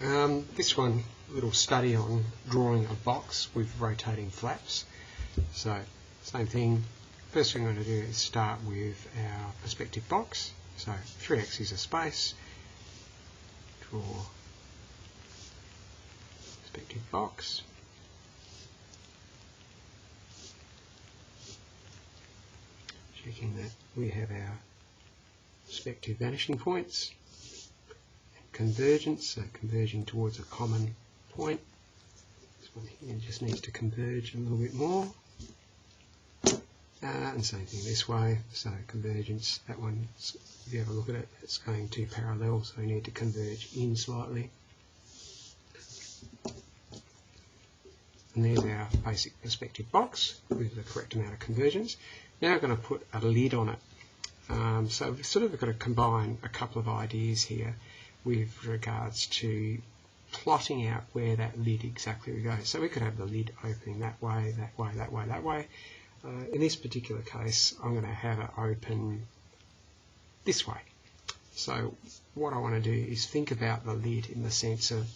Right, this one, a little study on drawing a box with rotating flaps. So, same thing, first thing I'm going to do is start with our perspective box. So, 3 axes of space, draw perspective box. Checking that we have our perspective vanishing points. Convergence, so converging towards a common point. This one here just needs to converge a little bit more. And same thing this way, so convergence, that one, if you have a look at it, it's going to parallel, so we need to converge in slightly. And there's our basic perspective box with the correct amount of convergence. Now I'm going to put a lid on it. So we've sort of got to combine a couple of ideas here with regards to plotting out where that lid exactly would go. So we could have the lid opening that way, that way, that way, that way. In this particular case, I'm going to have it open this way. So what I want to do is think about the lid in the sense of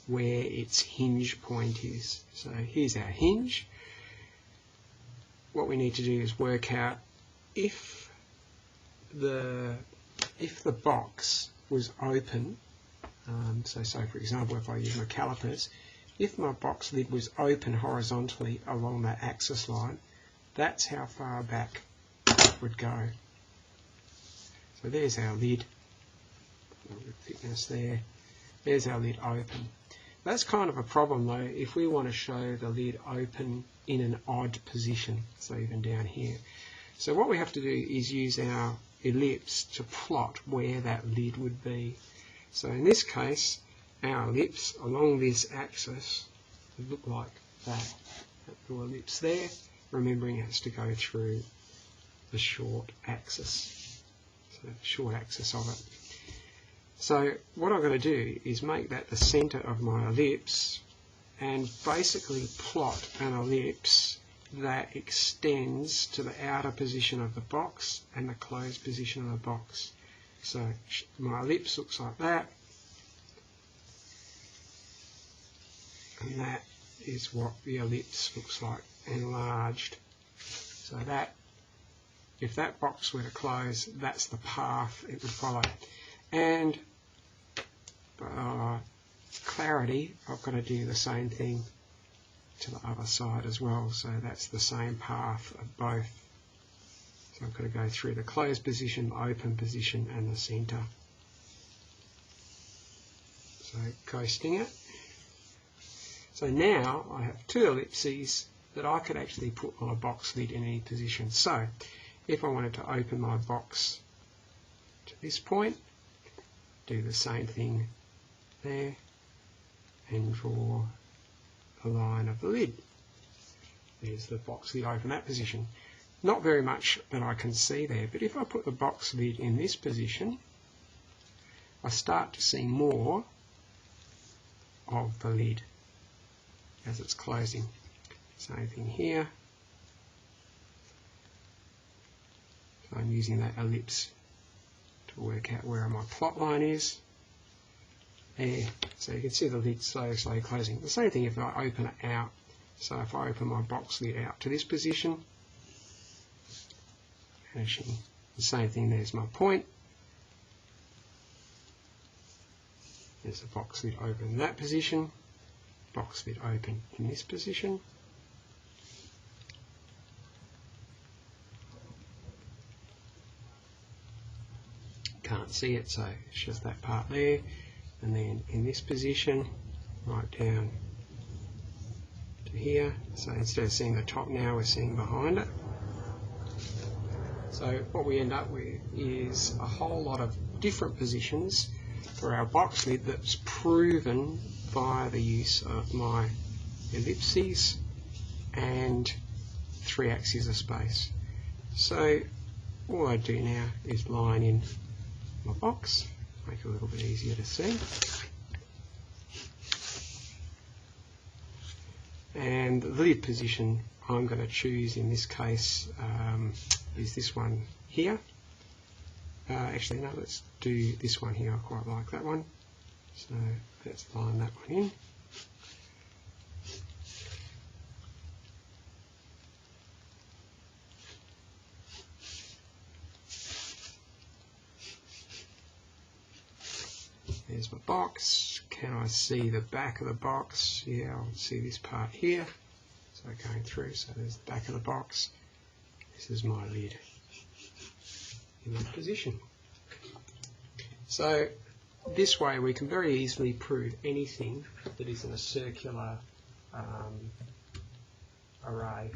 where its hinge point is. So here's our hinge. What we need to do is work out if the box was open, so for example, if I use my calipers, if my box lid was open horizontally along that axis line, that's how far back it would go. So there's our lid, thickness there, there's our lid open. That's kind of a problem though if we want to show the lid open in an odd position, so even down here. So what we have to do is use our ellipse to plot where that lid would be. So in this case, our ellipse along this axis would look like that. That little ellipse there, remembering it has to go through the short axis. So the short axis of it. So what I'm going to do is make that the centre of my ellipse and basically plot an ellipse that extends to the outer position of the box and the closed position of the box. So my ellipse looks like that, and that is what the ellipse looks like enlarged. So that, if that box were to close, that's the path it would follow. And clarity, I've got to do the same thing to the other side as well, so that's the same path of both. So I've got to go through the closed position, open position and the centre. So coasting it. So now I have 2 ellipses that I could actually put on a box lid in any position. So if I wanted to open my box to this point, do the same thing there and draw a line of the lid. There's the box lid open that position. Not very much that I can see there, but if I put the box lid in this position, I start to see more of the lid as it's closing. Same thing here. So I'm using that ellipse to work out where my plot line is. There, so you can see the lid slowly closing. The same thing if I open it out. So if I open my box lid out to this position, finishing, the same thing, there's my point. There's the box lid open in that position, box lid open in this position. Can't see it, so it's just that part there. And then in this position, right down to here. So instead of seeing the top now, we're seeing behind it. So what we end up with is a whole lot of different positions for our box lid that's proven via the use of my ellipses and 3 axes of space. So all I do now is line in my box, make it a little bit easier to see. And the lid position I'm going to choose in this case is this one here. Actually no, let's do this one here, I quite like that one. So let's line that one in. There's my box. Can I see the back of the box? Yeah, I'll see this part here. So going through, so there's the back of the box. This is my lid in that position. So this way we can very easily prove anything that is in a circular array